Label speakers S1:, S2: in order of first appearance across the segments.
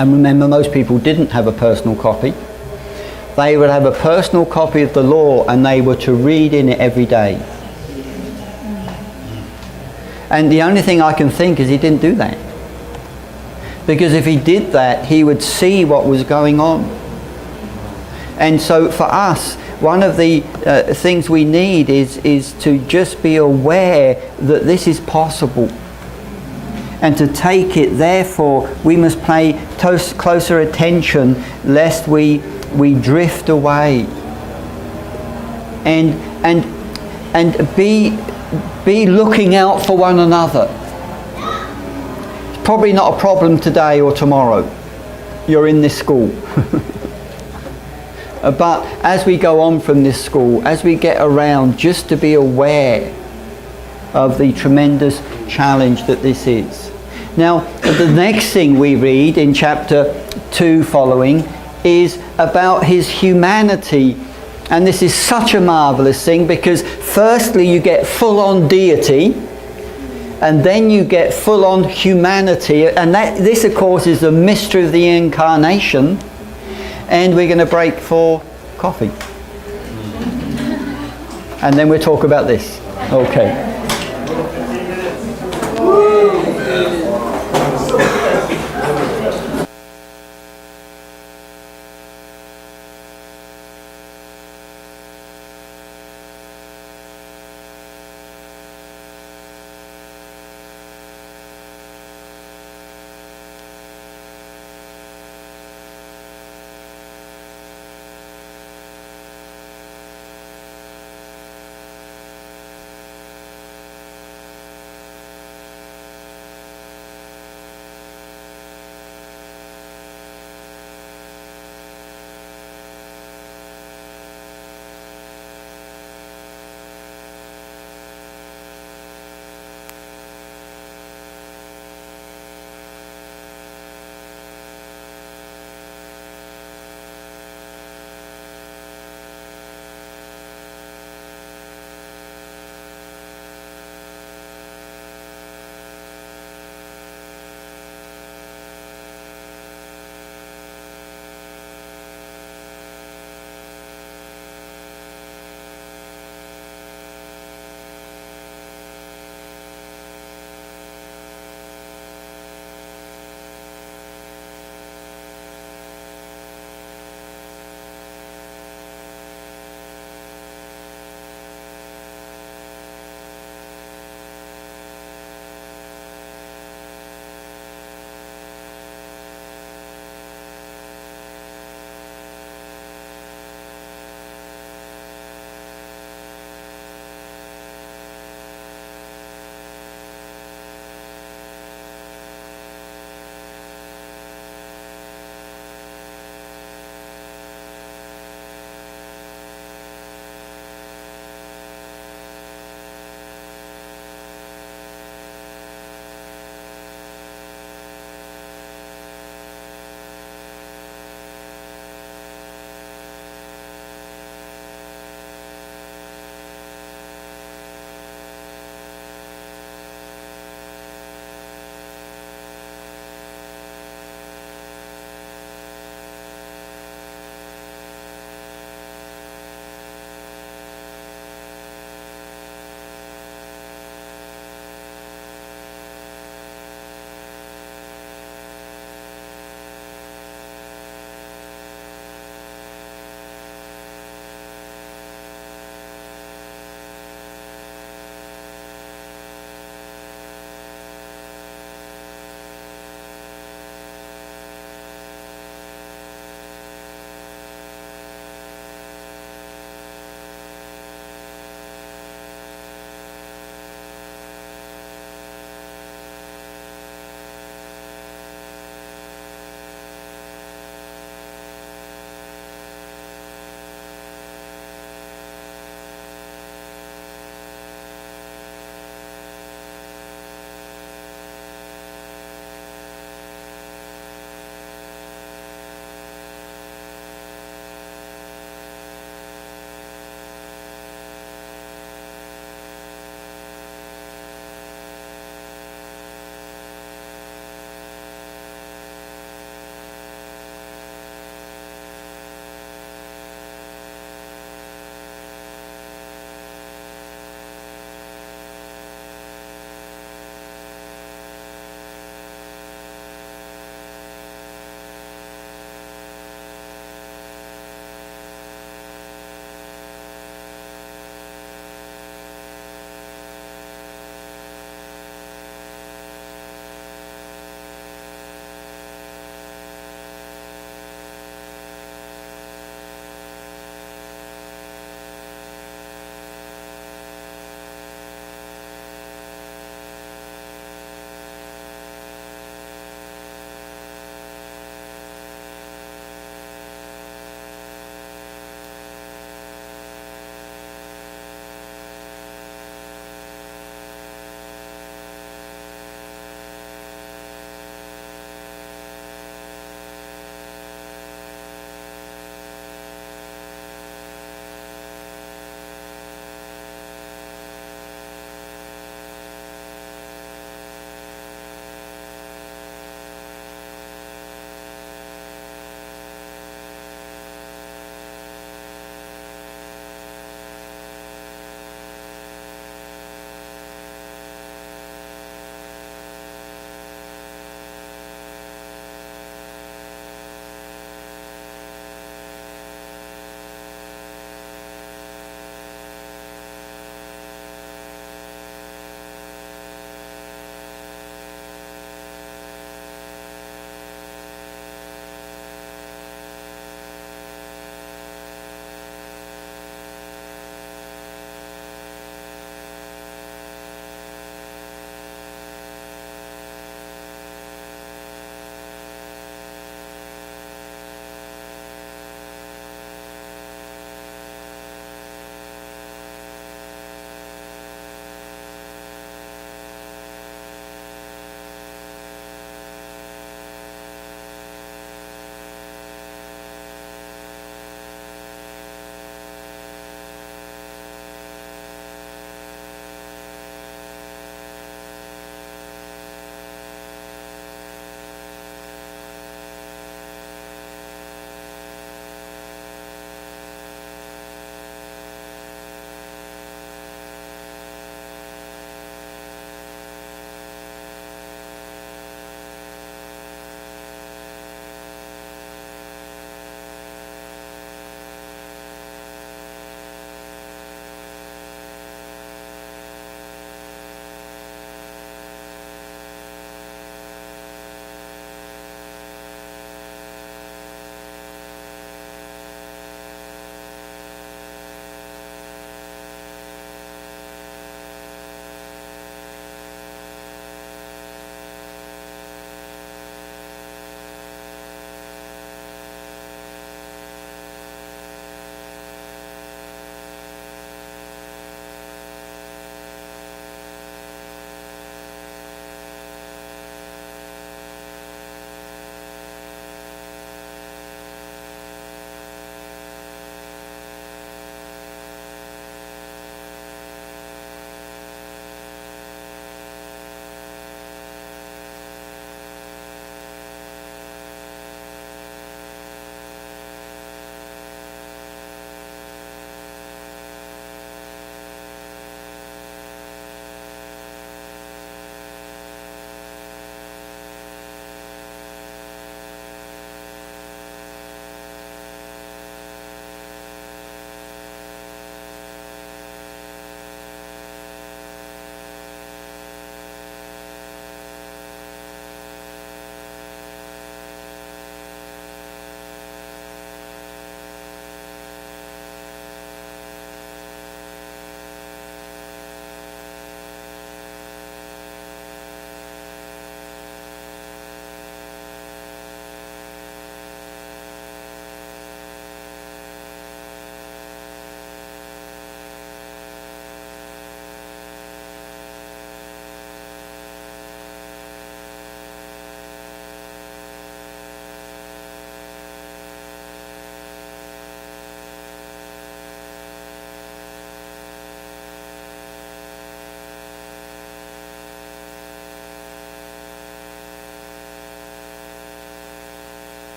S1: And remember, most people didn't have a personal copy. They would have a personal copy of the law and they were to read in it every day. And the only thing I can think is he didn't do that. Because if he did that, he would see what was going on. And so for us, one of the things we need is to just be aware that this is possible. And to take it, therefore, we must pay closer attention lest we drift away. And be looking out for one another. It's probably not a problem today or tomorrow. You're in this school. But as we go on from this school, as we get around, just to be aware of the tremendous challenge that this is. Now, the next thing we read in chapter 2 following is about his humanity. And this is such a marvellous thing, because firstly you get full-on deity, and then you get full-on humanity. And this, of course, is the mystery of the incarnation. And we're going to break for coffee. And then we'll talk about this. Okay.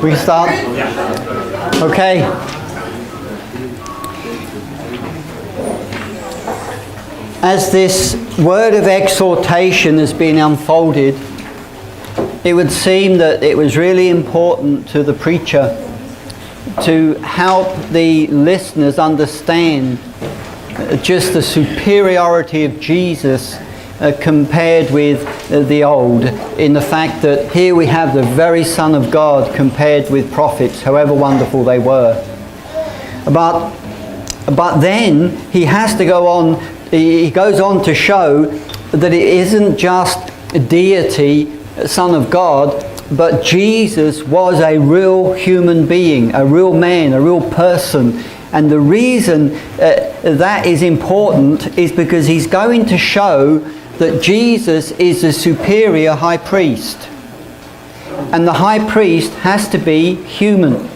S1: We can start? Okay. As this word of exhortation has been unfolded, it would seem that it was really important to the preacher to help the listeners understand just the superiority of Jesus compared with the old, in the fact that here we have the very Son of God compared with prophets, however wonderful they were. But then he has to go on, he goes on to show that it isn't just deity, Son of God, but Jesus was a real human being, a real man, a real person. And the reason that is important is because he's going to show that Jesus is the superior high priest. And the high priest has to be human.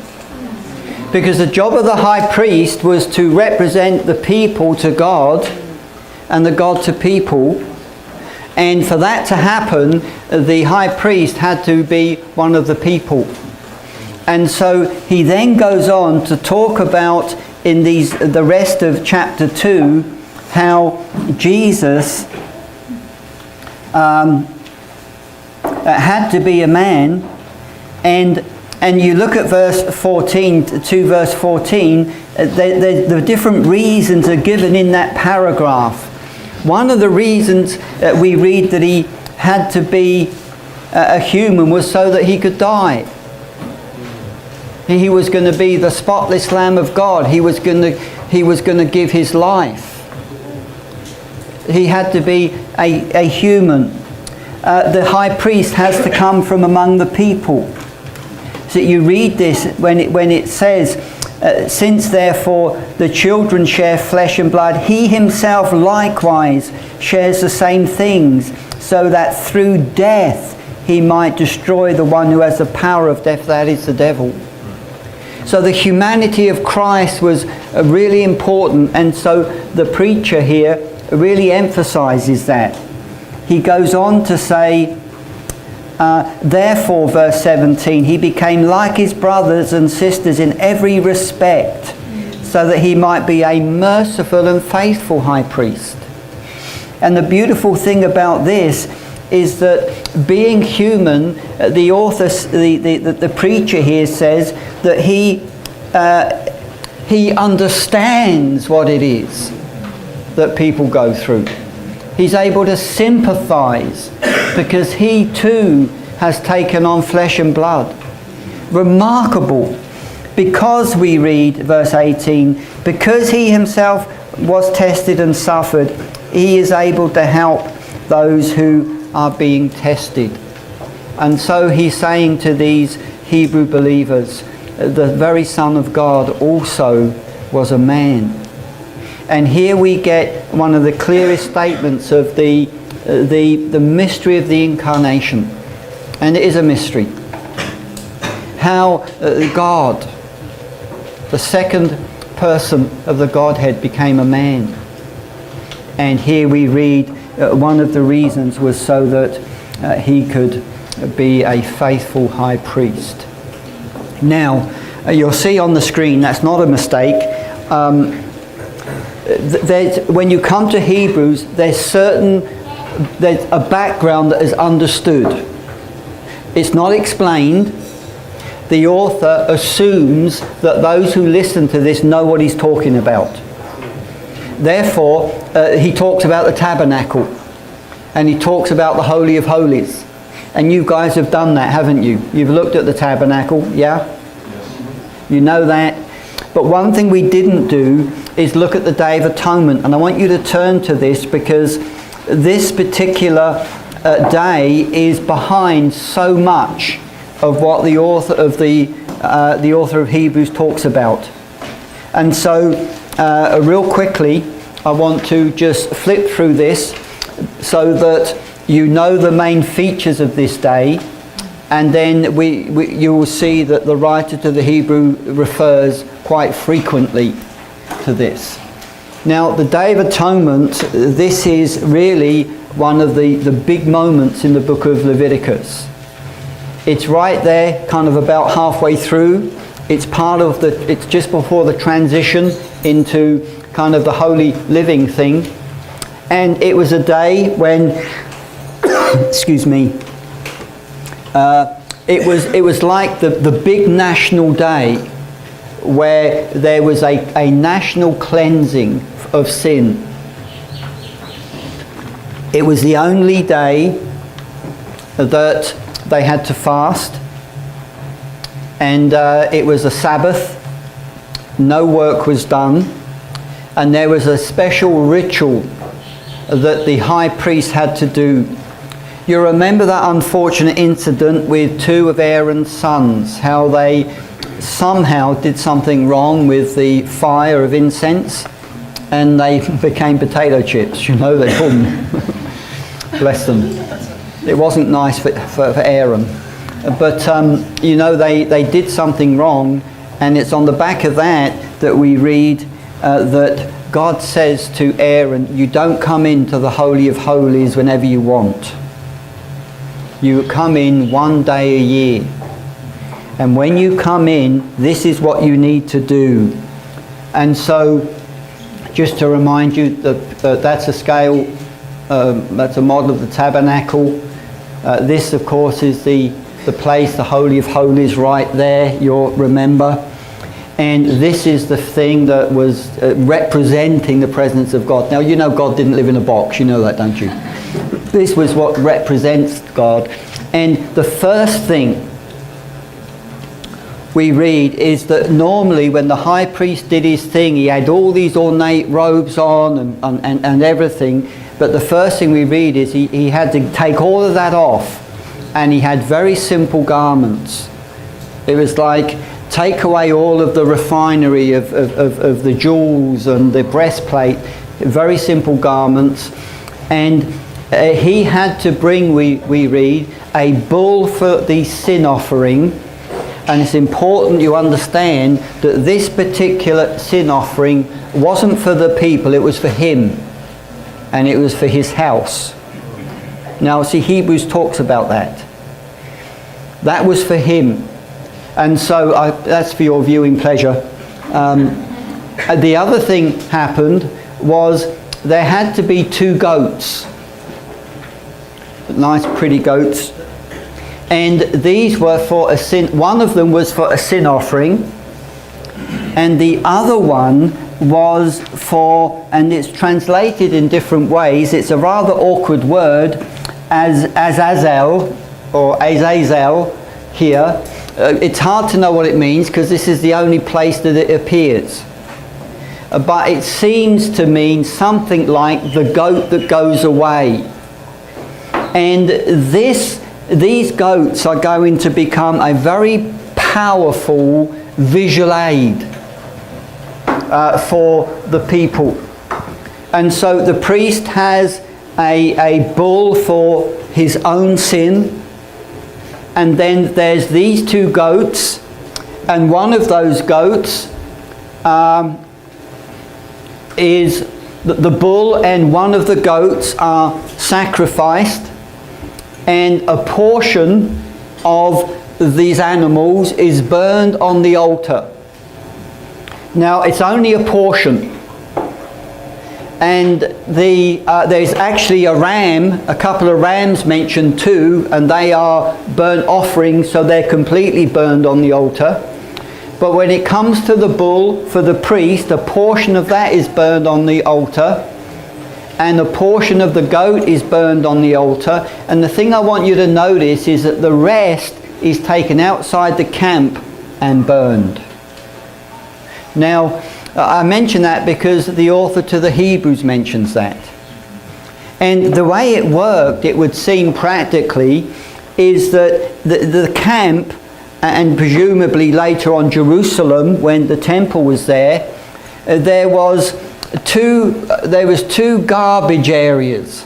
S1: Because the job of the high priest was to represent the people to God and the God to people. And for that to happen, the high priest had to be one of the people. And so he then goes on to talk about in the rest of chapter 2 how Jesus had to be a man, and you look at verse 14 to verse 14, the different reasons are given in that paragraph. One of the reasons we read that he had to be a human was so that he could die. He was going to be the spotless Lamb of God. He was going to give his life. He had to be a human. The high priest has to come from among the people. So you read this when it says, since therefore the children share flesh and blood, he himself likewise shares the same things, so that through death he might destroy the one who has the power of death, that is the devil. So the humanity of Christ was really important, and so the preacher here really emphasizes that. He goes on to say, therefore, verse 17, he became like his brothers and sisters in every respect, so that he might be a merciful and faithful high priest. And the beautiful thing about this is that being human, the author, the preacher here says that he understands what it is that people go through. He's able to sympathize because he too has taken on flesh and blood. Remarkable. Because we read, verse 18, because he himself was tested and suffered, he is able to help those who are being tested. And so he's saying to these Hebrew believers, the very Son of God also was a man. And here we get one of the clearest statements of the mystery of the incarnation. And it is a mystery. How God, the second person of the Godhead, became a man. And here we read one of the reasons was so that he could be a faithful high priest. Now, you'll see on the screen, that's not a mistake. When you come to Hebrews, there's a background that is understood. It's not explained. The author assumes that those who listen to this know what he's talking about. Therefore, he talks about the tabernacle, and he talks about the Holy of Holies. And you guys have done that, haven't you? You've looked at the tabernacle, yeah? You know that. But one thing we didn't do is look at the Day of Atonement. And I want you to turn to this, because this particular day is behind so much of what the author of Hebrews talks about. And so, real quickly, I want to just flip through this so that you know the main features of this day, and then you will see that the writer to the Hebrew refers quite frequently to this. Now, the Day of Atonement, this is really one of the big moments in the book of Leviticus. It's right there, kind of about halfway through. It's it's just before the transition into kind of the holy living thing. And it was a day when, excuse me, it was like the big national day where there was a national cleansing of sin. It was the only day that they had to fast, and it was a Sabbath. No work was done, and there was a special ritual that the high priest had to do. You remember that unfortunate incident with two of Aaron's sons, how they somehow did something wrong with the fire of incense and they became potato chips, you know, they called them. Bless them. It wasn't nice for Aaron. But, you know, they did something wrong, and it's on the back of that we read that God says to Aaron, you don't come into the Holy of Holies whenever you want. You come in one day a year. And when you come in, this is what you need to do. And so, just to remind you that that's a scale, that's a model of the Tabernacle. This, of course, is the place, the Holy of Holies, right there, you'll remember. And this is the thing that was representing the presence of God. Now, you know God didn't live in a box, you know that, don't you? This was what represents God. And the first thing we read is that normally when the high priest did his thing, he had all these ornate robes on and everything. But the first thing we read is he had to take all of that off, and he had very simple garments. It was like, take away all of the refinery of the jewels and the breastplate, very simple garments. And he had to bring, we read, a bull for the sin offering. And it's important you understand that this particular sin offering wasn't for the people, it was for him. And it was for his house. Now, see, Hebrews talks about that. That was for him. And so that's for your viewing pleasure. The other thing happened was there had to be 2 goats. Nice, pretty goats. And these were for a sin. One of them was for a sin offering. And the other one was for, and it's translated in different ways. It's a rather awkward word, as Azazel or Azazel here. It's hard to know what it means because this is the only place that it appears. But it seems to mean something like the goat that goes away. And these goats are going to become a very powerful visual aid for the people. And so the priest has a bull for his own sin, and then there's these 2 goats, and one of those goats is the bull, and one of the goats are sacrificed, and a portion of these animals is burned on the altar. Now, it's only a portion. And there's actually a ram, a couple of rams mentioned too, and they are burnt offerings, so they're completely burned on the altar. But when it comes to the bull for the priest, a portion of that is burned on the altar, and a portion of the goat is burned on the altar. And the thing I want you to notice is that the rest is taken outside the camp and burned. Now, I mention that because the author to the Hebrews mentions that. And the way it worked, it would seem practically, is that the camp, and presumably later on Jerusalem when the temple was there, there was two garbage areas.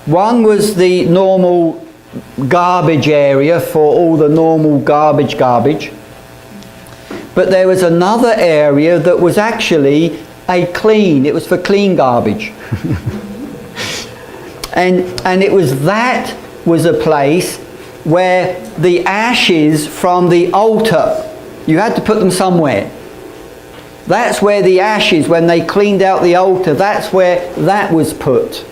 S1: One was the normal garbage area for all the normal garbage. But there was another area that was actually it was for clean garbage. and it was a place where the ashes from the altar, you had to put them somewhere. That's where the ashes, when they cleaned out the altar, that's where that was put.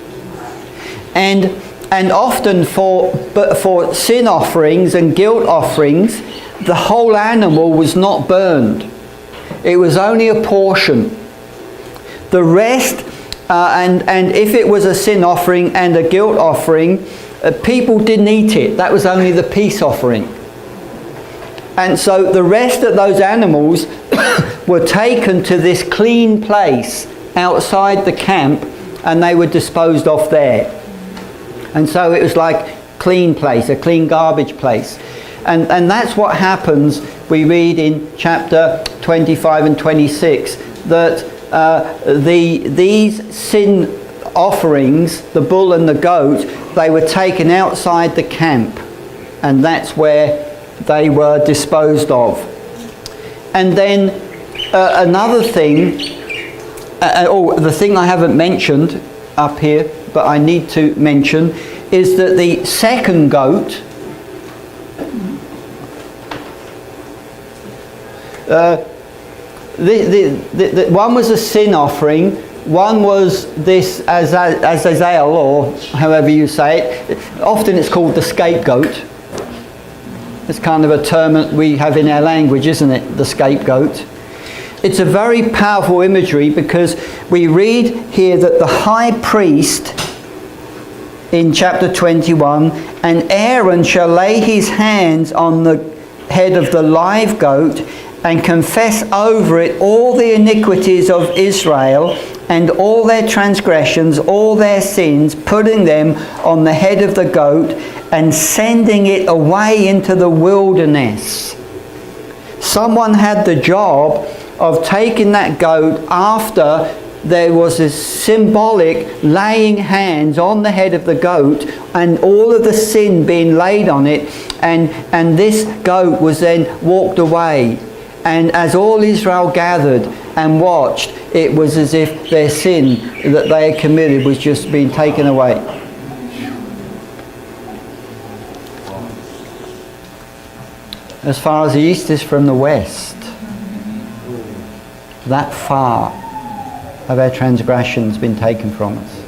S1: And often for sin offerings and guilt offerings, the whole animal was not burned. It was only a portion. The rest, and if it was a sin offering and a guilt offering, people didn't eat it. That was only the peace offering. And so the rest of those animals were taken to this clean place outside the camp, and they were disposed of there. And so it was like clean place, a clean garbage place. And that's what happens, we read in chapter 25 and 26, that these sin offerings, the bull and the goat, they were taken outside the camp, and that's where they were disposed of. And then another thing, the thing I haven't mentioned up here, but I need to mention, is that the second goat, the one was a sin offering, one was this Azazel, or however you say it. Often it's called the scapegoat. It's kind of a term that we have in our language, isn't it? The scapegoat. It's a very powerful imagery, because we read here that the high priest in chapter 21, and Aaron shall lay his hands on the head of the live goat and confess over it all the iniquities of Israel and all their transgressions, all their sins, putting them on the head of the goat and sending it away into the wilderness. Someone had the job of taking that goat after there was a symbolic laying hands on the head of the goat and all of the sin being laid on it, and this goat was then walked away. And as all Israel gathered and watched, it was as if their sin that they had committed was just being taken away. As far as the east is from the west, that far have our transgressions been taken from us.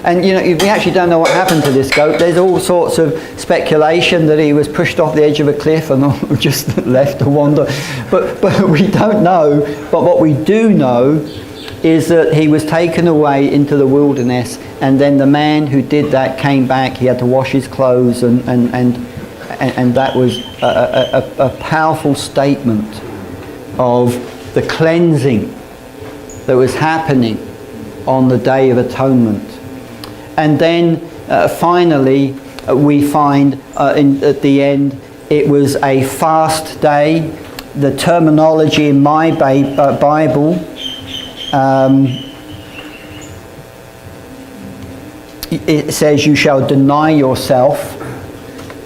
S1: And we actually don't know what happened to this goat. There's all sorts of speculation that he was pushed off the edge of a cliff and just left to wander. But we don't know. But what we do know is that he was taken away into the wilderness, and then the man who did that came back. He had to wash his clothes, and that was a powerful statement of the cleansing that was happening on the Day of Atonement. And then finally we find at the end it was a fast day. The terminology in my Bible it says you shall deny yourself,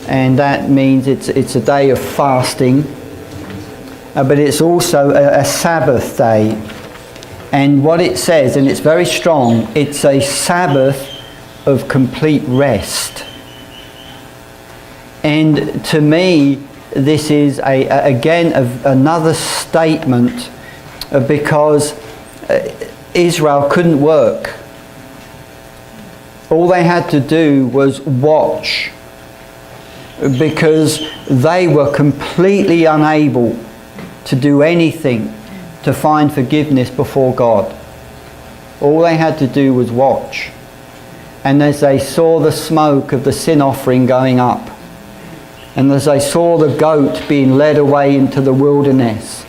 S1: and that means it's a day of fasting, but it's also a Sabbath day. And what it says, and it's very strong, it's a Sabbath of complete rest. And to me, this is again another statement, because Israel couldn't work. All they had to do was watch, because they were completely unable to do anything to find forgiveness before God. All they had to do was watch. And as they saw the smoke of the sin offering going up, and as they saw the goat being led away into the wilderness,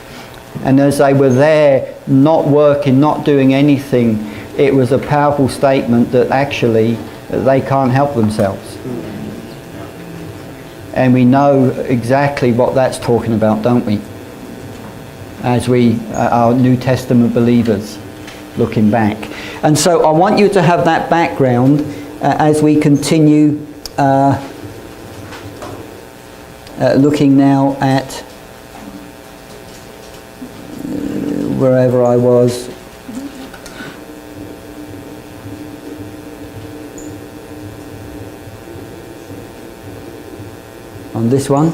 S1: and as they were there not working, not doing anything, it was a powerful statement that actually they can't help themselves. And we know exactly what that's talking about, don't we? As we are New Testament believers looking back. And so I want you to have that background as we continue looking now at wherever I was. On this one.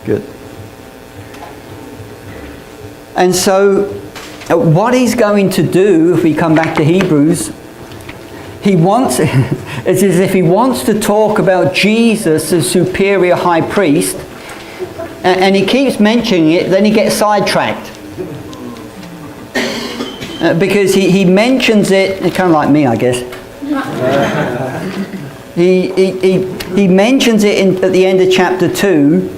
S1: Good. And so what he's going to do, if we come back to Hebrews, it's as if he wants to talk about Jesus as superior high priest, and he keeps mentioning it, then he gets sidetracked. Because he mentions it, kind of like me, I guess. He mentions it at the end of chapter 2,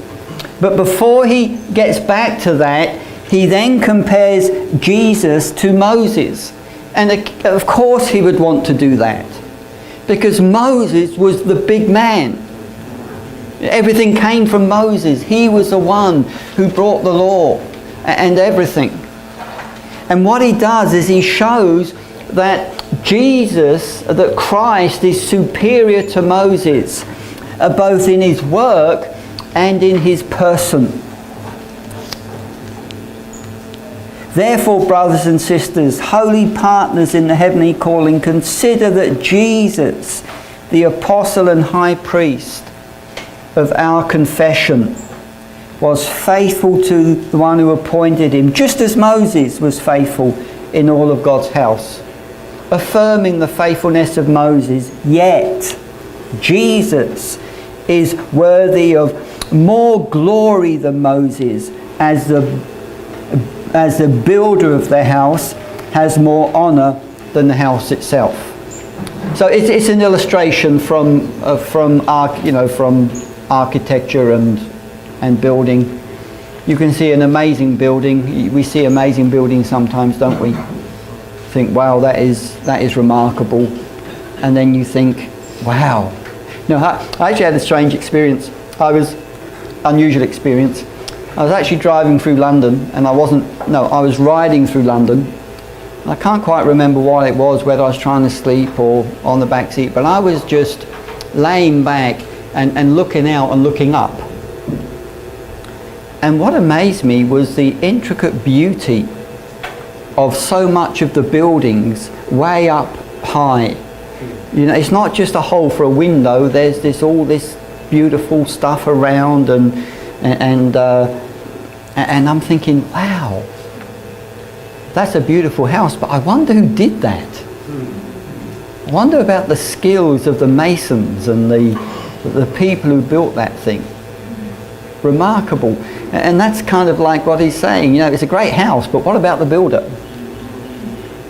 S1: but before he gets back to that, he then compares Jesus to Moses. And of course he would want to do that, because Moses was the big man. Everything came from Moses. He was the one who brought the law and everything. And what he does is he shows that Jesus, that Christ is superior to Moses, both in his work and in his person. Therefore, brothers and sisters, holy partners in the heavenly calling, consider that Jesus, the apostle and high priest of our confession, was faithful to the one who appointed him, just as Moses was faithful in all of God's house, affirming the faithfulness of Moses. Yet Jesus is worthy of more glory than Moses, as the builder of the house has more honor than the house itself. So it's an illustration from architecture and building. You can see an amazing building. We see amazing buildings sometimes, don't we? Think, wow, that is remarkable. And then you think, wow. No, I actually had a strange experience. Unusual experience. I was actually driving through London, and I was riding through London. I can't quite remember what it was, whether I was trying to sleep or on the back seat, but I was just laying back and looking out and looking up. And what amazed me was the intricate beauty of so much of the buildings way up high. You know, it's not just a hole for a window. There's all this beautiful stuff around, and I'm thinking, wow, that's a beautiful house, but I wonder who did that. I wonder about the skills of the masons and the people who built that thing. Remarkable. And that's kind of like what he's saying. You know, it's a great house, but what about the builder?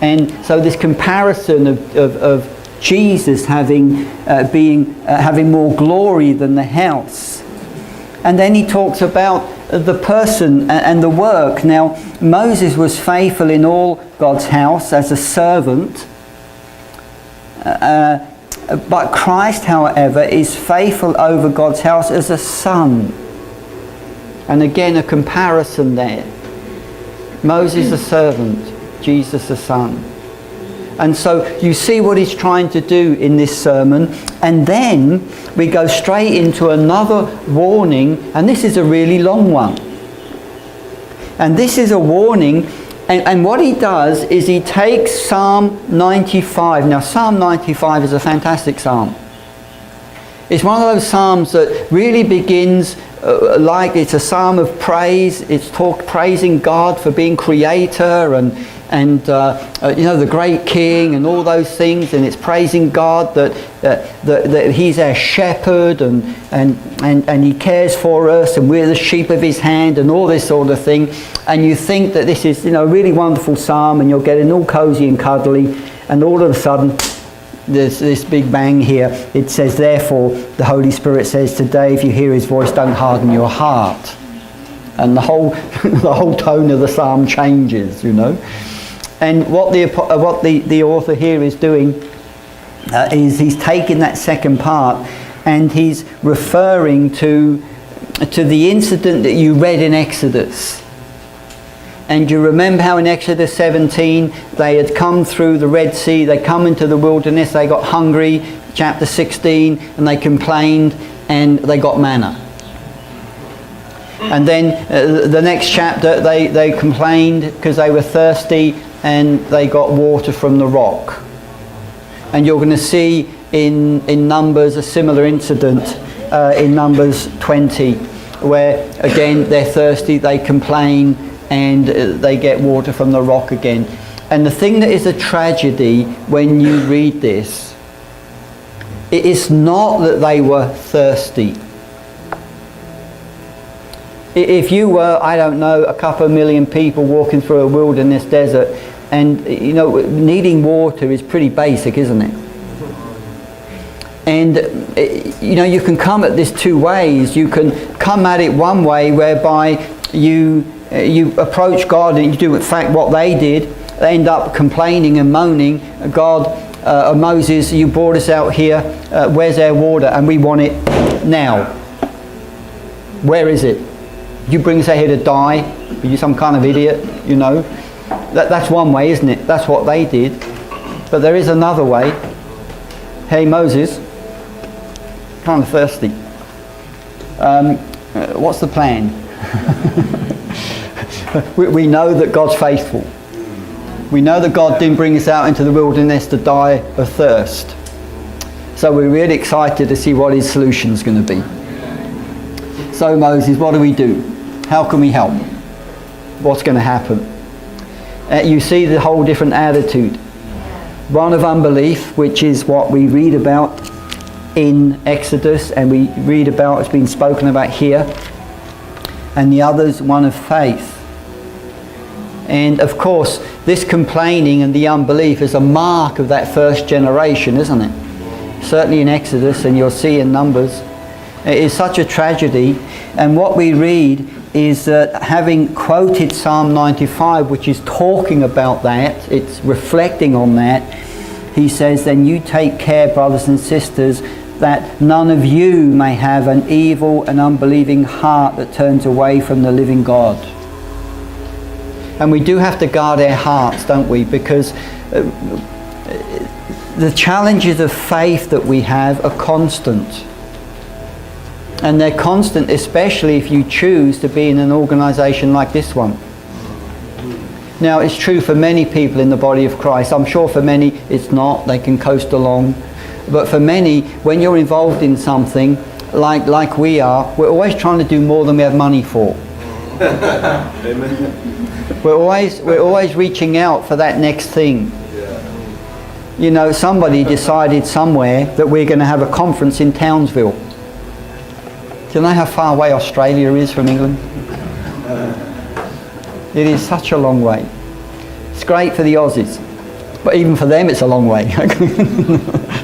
S1: And so this comparison of Jesus having more glory than the house. And then he talks about the person and the work. Now, Moses was faithful in all God's house as a servant. But Christ, however, is faithful over God's house as a son. And again, a comparison there. Moses a servant, Jesus a son. And so you see what he's trying to do in this sermon. And then we go straight into another warning. And this is a really long one. And this is a warning. And what he does is he takes Psalm 95. Now, Psalm 95 is a fantastic psalm. It's one of those psalms that really begins like it's a psalm of praise. It's praising God for being creator and the great king and all those things, and it's praising God that he's our shepherd and he cares for us and we're the sheep of his hand and all this sort of thing. And you think that this is a really wonderful psalm, and you're getting all cozy and cuddly, and all of a sudden there's this big bang here. It says, therefore, the Holy Spirit says, today if you hear his voice, don't harden your heart. And the whole tone of the psalm changes, And what the author here is doing is he's taken that second part and he's referring to the incident that you read in Exodus. And you remember how in Exodus 17 they had come through the Red Sea, they come into the wilderness, they got hungry, chapter 16, and they complained and they got manna. And then the next chapter they complained because they were thirsty and they got water from the rock. And you're going to see in Numbers a similar incident in Numbers 20 where again they're thirsty, they complain and they get water from the rock again. And the thing that is a tragedy when you read this, it is not that they were thirsty. If you were, I don't know, a couple of million people walking through a wilderness desert, and you know, needing water is pretty basic, isn't it? And you know, you can come at this two ways. You can come at it one way whereby you approach God and you do in fact what they did. They end up complaining and moaning. God, Moses, you brought us out here, where's our water? And we want it now. Where is it? You bring us out here to die? Are you some kind of idiot? You know, that's one way, isn't it? That's what they did. But there is another way. Hey Moses, kind of thirsty. What's the plan? we know that God's faithful. We know that God didn't bring us out into the wilderness to die of thirst. So we're really excited to see what his solution is going to be. So Moses, what do we do? How can we help? What's going to happen? You see the whole different attitude. One of unbelief, which is what we read about in Exodus and we read about, it's been spoken about here. And the other's one of faith. And of course, this complaining and the unbelief is a mark of that first generation, isn't it? Certainly in Exodus, and you'll see in Numbers. It is such a tragedy. And what we read is that having quoted Psalm 95, which is talking about that, it's reflecting on that, he says, then you take care, brothers and sisters, that none of you may have an evil and unbelieving heart that turns away from the living God. And we do have to guard our hearts, don't we? Because the challenges of faith that we have are constant. And they're constant, especially if you choose to be in an organisation like this one. Now, it's true for many people in the body of Christ. I'm sure for many it's not. They can coast along. But for many, when you're involved in something like we are, we're always trying to do more than we have money for.
S2: Amen.
S1: We're always reaching out for that next thing. You know, somebody decided somewhere that we're going to have a conference in Townsville. Do you know how far away Australia is from England? It is such a long way. It's great for the Aussies, but even for them it's a long way.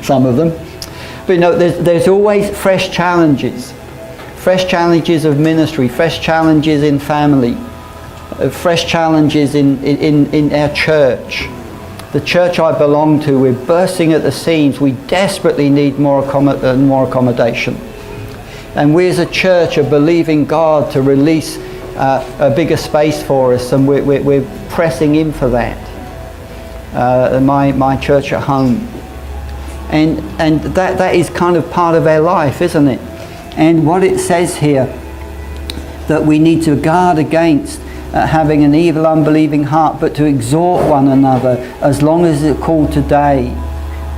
S1: Some of them. But you know, there's always fresh challenges of ministry, fresh challenges in family, fresh challenges in our church. The church I belong to, we're bursting at the seams. We desperately need more accommodation. And we as a church are believing God to release a bigger space for us, and we're pressing in for that. My church at home. And that is kind of part of our life, isn't it? And what it says here, that we need to guard against having an evil, unbelieving heart, but to exhort one another as long as it's called today,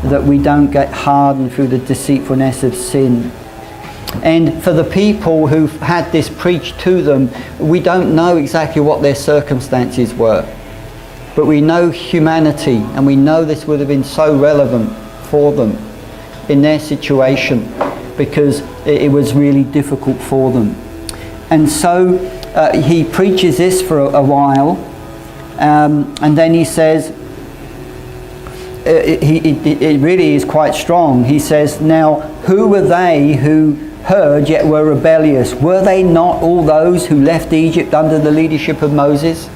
S1: that we don't get hardened through the deceitfulness of sin. And for the people who've had this preached to them, we don't know exactly what their circumstances were. But we know humanity, and we know this would have been so relevant for them in their situation, because it was really difficult for them. And so he preaches this for a while, and then he says, it really is quite strong. He says, now who were they who heard yet were rebellious? Were they not all those who left Egypt under the leadership of Moses?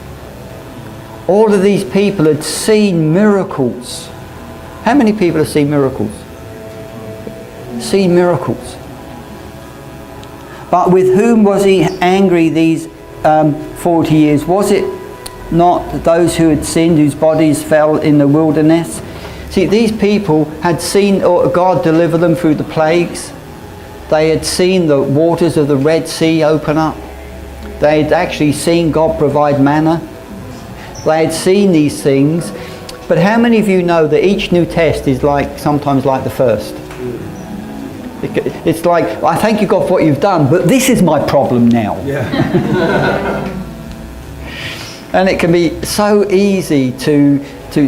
S1: All of these people had seen miracles. How many people have seen miracles? Seen miracles. But with whom was he angry these 40 years? Was it not those who had sinned, whose bodies fell in the wilderness? See, these people had seen God deliver them through the plagues. They had seen the waters of the Red Sea open up. They had actually seen God provide manna. They had seen these things. But how many of you know that each new test is sometimes like the first? It's like, I thank you God for what you've done, but this is my problem now. Yeah. And it can be so easy to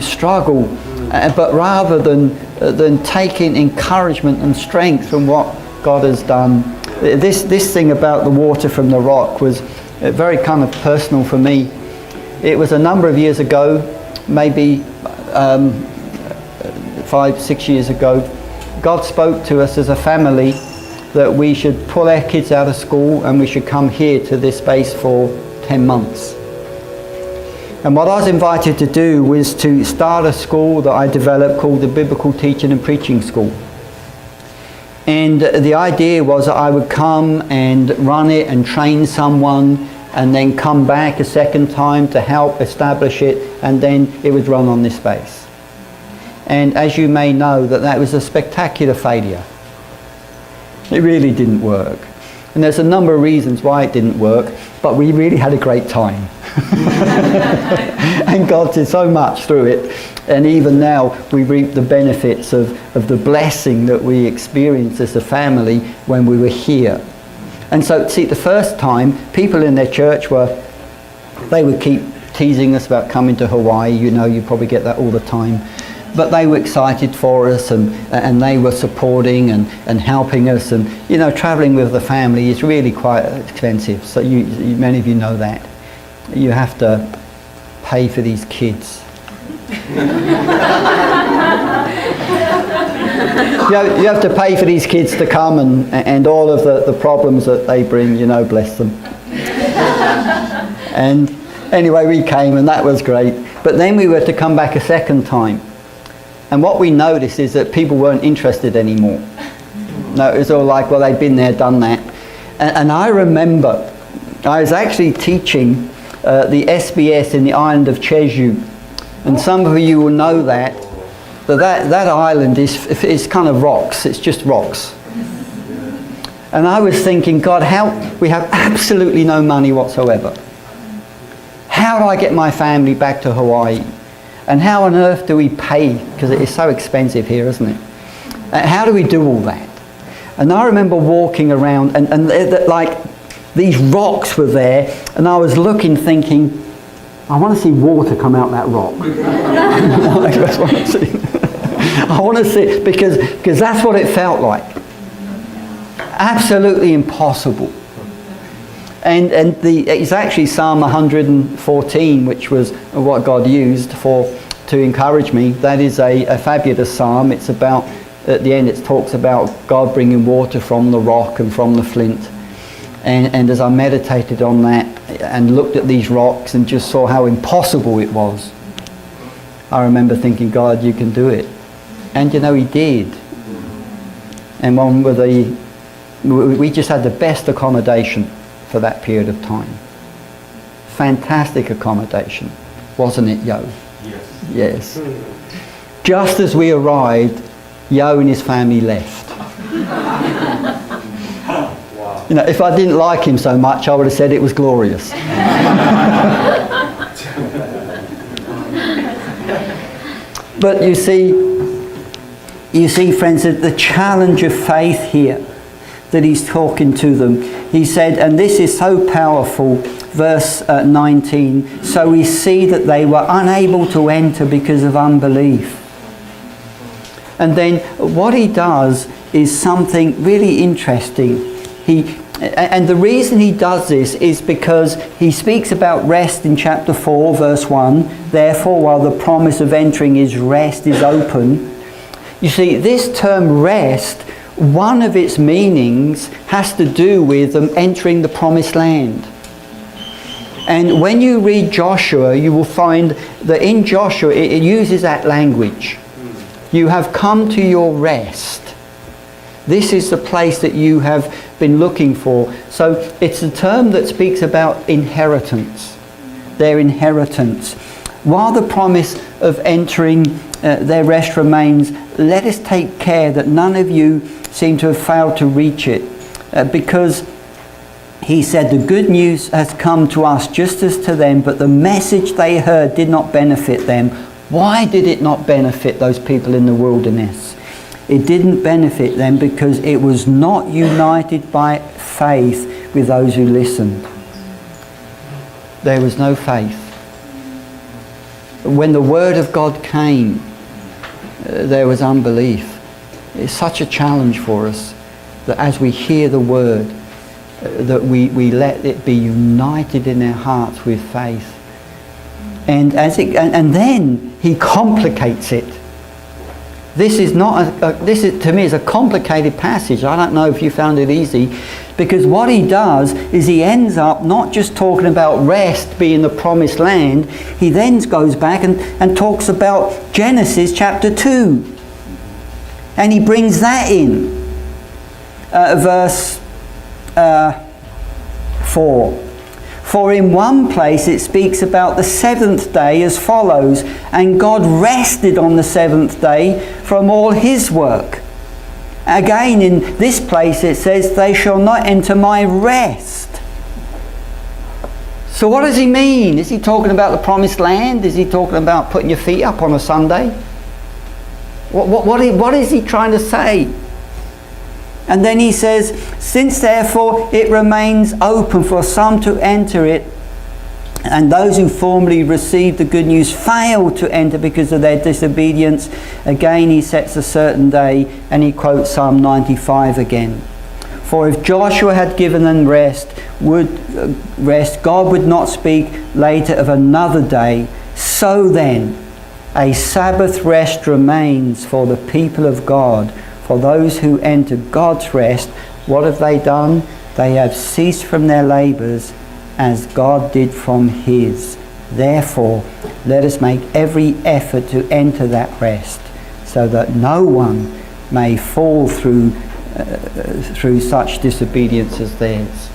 S1: struggle, but rather than taking encouragement and strength from what God has done. This thing about the water from the rock was very kind of personal for me. It was a number of years ago, maybe 5-6 years ago. God spoke to us as a family that we should pull our kids out of school and we should come here to this space for 10 months. And what I was invited to do was to start a school that I developed called the Biblical Teaching and Preaching School. And the idea was that I would come and run it and train someone and then come back a second time to help establish it, and then it would run on this space. And as you may know, that was a spectacular failure. It really didn't work. And there's a number of reasons why it didn't work, but we really had a great time. And God did so much through it. And even now we reap the benefits of the blessing that we experienced as a family when we were here. And so, see, the first time, people in their church they would keep teasing us about coming to Hawaii. You know, you probably get that all the time. But they were excited for us, and they were supporting and helping us. And, you know, travelling with the family is really quite expensive. So many of you know that. You have to pay for these kids. You have to pay for these kids to come and all of the problems that they bring, you know, bless them. And anyway, we came and that was great. But then we were to come back a second time. And what we noticed is that people weren't interested anymore. No, it was all like, well, they'd been there, done that. And I remember, I was actually teaching the SBS in the island of Jeju. And some of you will know that island is kind of rocks. It's just rocks. And I was thinking, God, we have absolutely no money whatsoever. How do I get my family back to Hawaii? And how on earth do we pay? Because it is so expensive here, isn't it? How do we do all that? And I remember walking around and like these rocks were there, and I was looking thinking, I want to see water come out that rock. I want to see, because that's what it felt like. Absolutely impossible. And it's actually Psalm 114, which was what God used to encourage me. That is a fabulous psalm. It's about, at the end it talks about God bringing water from the rock and from the flint. And as I meditated on that and looked at these rocks and just saw how impossible it was, I remember thinking, God, you can do it. And you know, He did. And we just had the best accommodation for that period of time. Fantastic accommodation, wasn't it, Yo? Yes. Just as we arrived, Yo and his family left. You know, if I didn't like him so much, I would have said it was glorious. But you see, friends, the challenge of faith here that he's talking to them. He said, and this is so powerful, verse 19, so we see that they were unable to enter because of unbelief. And then what he does is something really interesting. And the reason he does this is because he speaks about rest in chapter 4, verse 1. Therefore, while the promise of entering his rest is open. You see, this term rest, one of its meanings has to do with them entering the promised land. And when you read Joshua, you will find that in Joshua it uses that language. You have come to your rest. This is the place that you have been looking for. So it's a term that speaks about inheritance. Their inheritance. While the promise of entering their rest remains, let us take care that none of you seem to have failed to reach it. Because he said, the good news has come to us just as to them, but the message they heard did not benefit them. Why did it not benefit those people in the wilderness? It didn't benefit them because it was not united by faith with those who listened. There was no faith. When the word of God came, there was unbelief. It's such a challenge for us that as we hear the word, that we let it be united in our hearts with faith. And then he complicates it. This is to me is a complicated passage. I don't know if you found it easy, because what he does is he ends up not just talking about rest being the promised land. He then goes back and talks about Genesis chapter 2, and he brings that in, verse 4. For in one place it speaks about the seventh day as follows, and God rested on the seventh day from all his work. Again, in this place it says, they shall not enter my rest. So what does he mean? Is he talking about the promised land? Is he talking about putting your feet up on a Sunday? What is he trying to say? And then he says, since therefore it remains open for some to enter it, and those who formerly received the good news failed to enter because of their disobedience, again he sets a certain day, and he quotes Psalm 95 again. For if Joshua had given them rest, God would not speak later of another day. So then, a Sabbath rest remains for the people of God. For those who enter God's rest, what have they done? They have ceased from their labours as God did from his. Therefore, let us make every effort to enter that rest, so that no one may fall through such disobedience as theirs.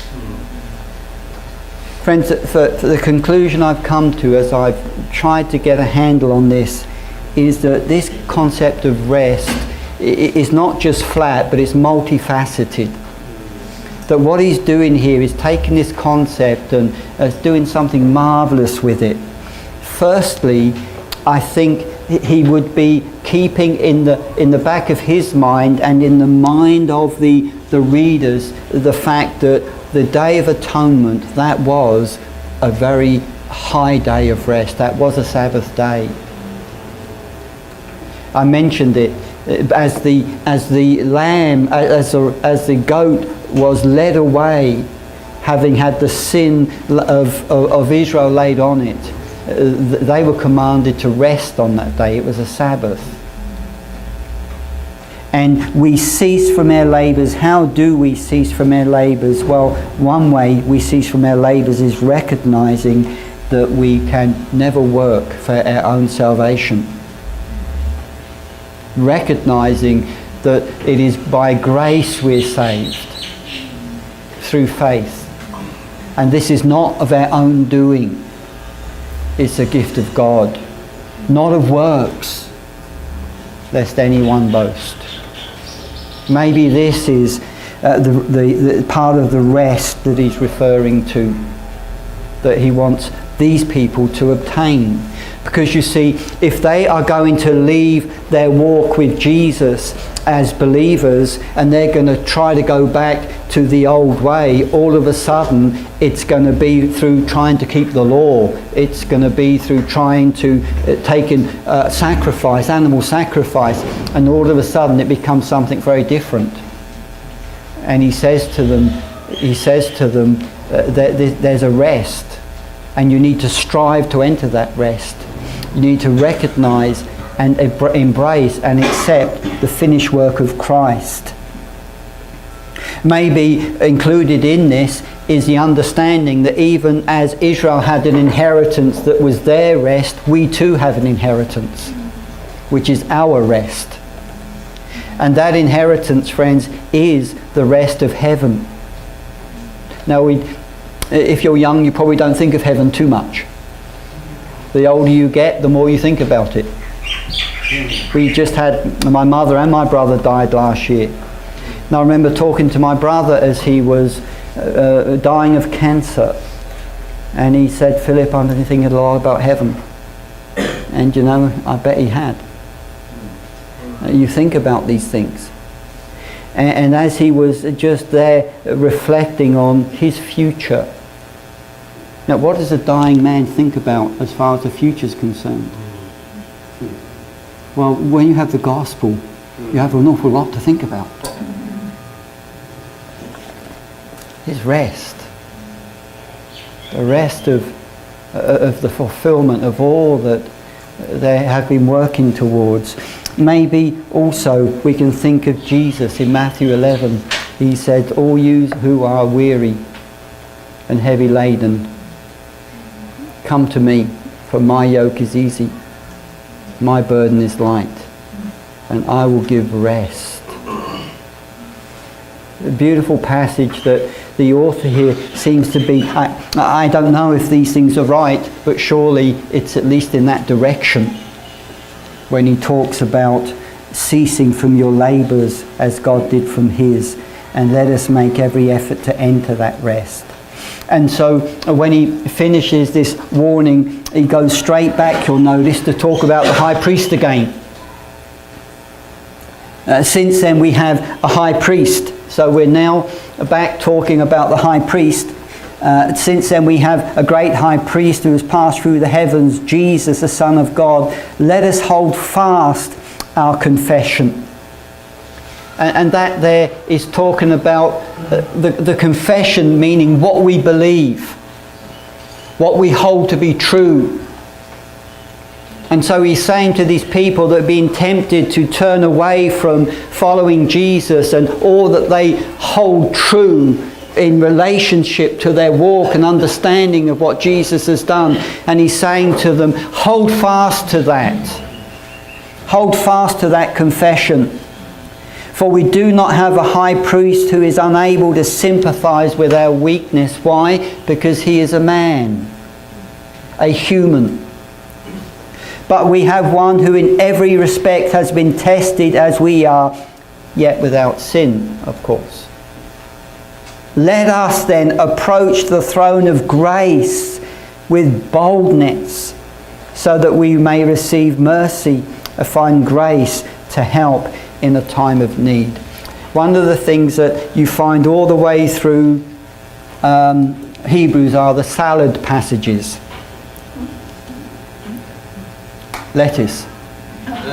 S1: Friends, for the conclusion I've come to as I've tried to get a handle on this is that this concept of rest is not just flat, but it's multifaceted. That what he's doing here is taking this concept and doing something marvellous with it. Firstly, I think he would be keeping in the back of his mind and in the mind of the readers the fact that the Day of Atonement, that was a very high day of rest. That was a Sabbath day. I mentioned it. As the goat was led away, having had the sin of Israel laid on it, they were commanded to rest on that day. It was a Sabbath. And we cease from our labours. How do we cease from our labours? Well, one way we cease from our labours is recognising that we can never work for our own salvation. Recognising that it is by grace we're saved, through faith. And this is not of our own doing. It's a gift of God, not of works, lest anyone boast. Maybe this is the part of the rest that he's referring to, that he wants these people to obtain. Because you see, if they are going to leave their walk with Jesus as believers and they're going to try to go back to the old way, all of a sudden it's going to be through trying to keep the law. It's going to be through trying to take in sacrifice, animal sacrifice, and all of a sudden it becomes something very different. And he says to them, there's a rest, and you need to strive to enter that rest. You need to recognise and embrace and accept the finished work of Christ. Maybe included in this is the understanding that even as Israel had an inheritance that was their rest, we too have an inheritance. which is our rest. And that inheritance, friends, is the rest of heaven. Now, if you're young, you probably don't think of heaven too much. The older you get, the more you think about it. We just had, my mother and my brother died last year. And I remember talking to my brother as he was dying of cancer. And he said, "Philip, I'm thinking a lot about heaven." And you know, I bet he had. You think about these things. And as he was just there reflecting on his future. Now, what does a dying man think about as far as the future is concerned? Well, when you have the gospel, you have an awful lot to think about. His rest. The rest of the fulfillment of all that they have been working towards. Maybe also we can think of Jesus in Matthew 11. He said, "All you who are weary and heavy laden, come to me, for my yoke is easy, my burden is light, and I will give rest." A beautiful passage that the author here seems to be, I don't know if these things are right, but surely it's at least in that direction. When he talks about ceasing from your labours as God did from his, and let us make every effort to enter that rest. And so when he finishes this warning, he goes straight back, you'll notice, to talk about the high priest again. Since then we have a high priest. So we're now back talking about the high priest. Since then we have a great high priest who has passed through the heavens, Jesus, the Son of God. Let us hold fast our confession. And that there is talking about the confession, meaning what we believe, what we hold to be true. And so he's saying to these people that are being tempted to turn away from following Jesus and all that they hold true in relationship to their walk and understanding of what Jesus has done. And he's saying to them, hold fast to that. Hold fast to that confession. For we do not have a high priest who is unable to sympathize with our weakness. Why? Because he is a man, a human. But we have one who in every respect has been tested as we are, yet without sin, of course. Let us then approach the throne of grace with boldness, so that we may receive mercy and find grace to help in a time of need. One of the things that you find all the way through Hebrews are the salad passages. Lettuce. Okay,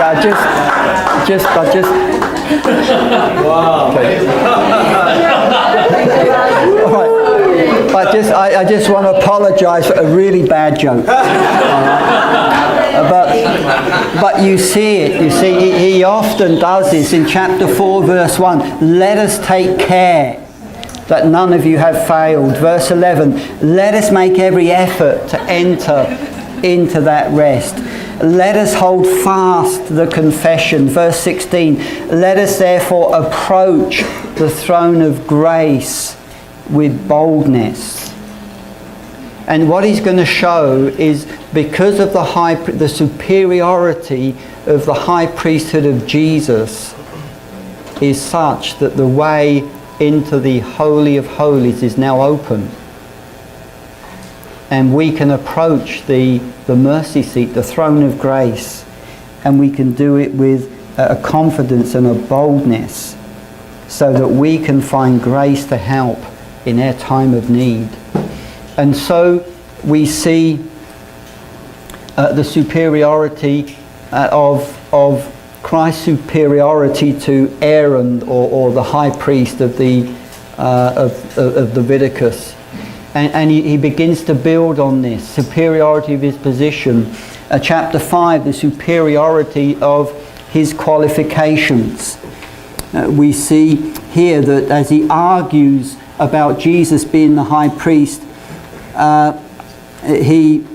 S1: I just. Wow. Okay. All right. I just want to apologise for a really bad joke. But you see it. You see, he often does this in chapter 4, verse 1. Let us take care that none of you have failed. Verse 11, let us make every effort to enter into that rest. Let us hold fast the confession. Verse 16, let us therefore approach the throne of grace with boldness. And what he's going to show is because of the superiority of the high priesthood of Jesus is such that the way into the Holy of Holies is now open. And we can approach the mercy seat, the throne of grace, and we can do it with a confidence and a boldness so that we can find grace to help in our time of need. And so we see the superiority of Christ's superiority to Aaron or the high priest of the Leviticus. And he begins to build on this superiority of his position. Chapter 5, the superiority of his qualifications. We see here that as he argues about Jesus being the high priest, he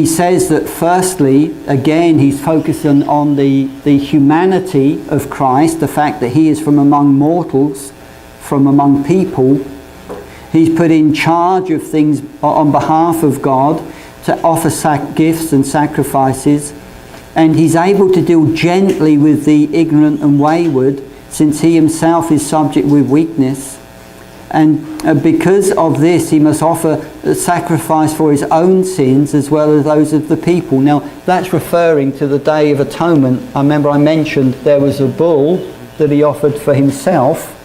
S1: says that firstly, again, he's focusing on the humanity of Christ, the fact that he is from among mortals, from among people. He's put in charge of things on behalf of God to offer gifts and sacrifices. And he's able to deal gently with the ignorant and wayward, since he himself is subject with weakness. And because of this, he must offer a sacrifice for his own sins as well as those of the people. Now, that's referring to the Day of Atonement. I remember I mentioned there was a bull that he offered for himself.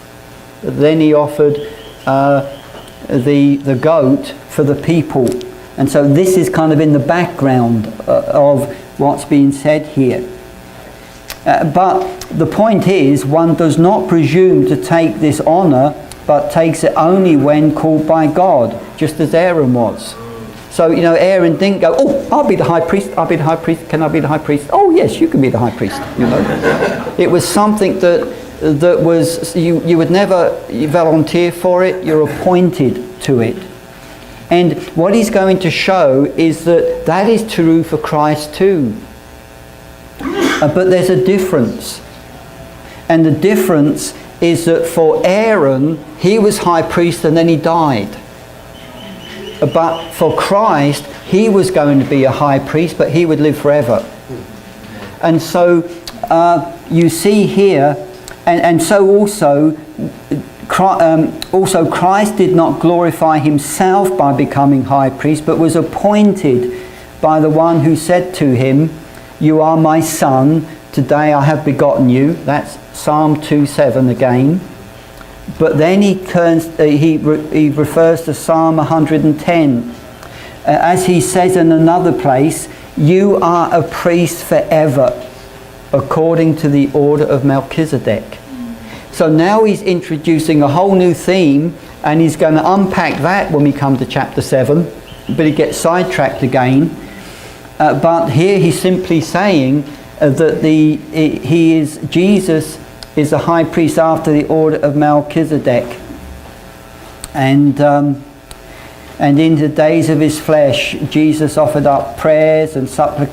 S1: Then he offered the goat for the people. And so this is kind of in the background of what's being said here. But the point is, one does not presume to take this honour, but takes it only when called by God, just as Aaron was. So, Aaron didn't go, oh, I'll be the high priest, I'll be the high priest, can I be the high priest? Oh yes, you can be the high priest. It was something that was, you would never volunteer for it, you're appointed to it. And what he's going to show is that is true for Christ too. But there's a difference. And the difference is that for Aaron, he was high priest and then he died. But for Christ, he was going to be a high priest, but he would live forever. And so you see here, and so also Christ did not glorify himself by becoming high priest, but was appointed by the one who said to him, "You are my son, today I have begotten you." That's Psalm 2:7 again. But then he refers to Psalm 110. As he says in another place, "You are a priest forever, according to the order of Melchizedek." So now he's introducing a whole new theme, and he's going to unpack that when we come to chapter 7, but he gets sidetracked again. But here he's simply saying that Jesus is a high priest after the order of Melchizedek. And in the days of his flesh, Jesus offered up prayers and supplications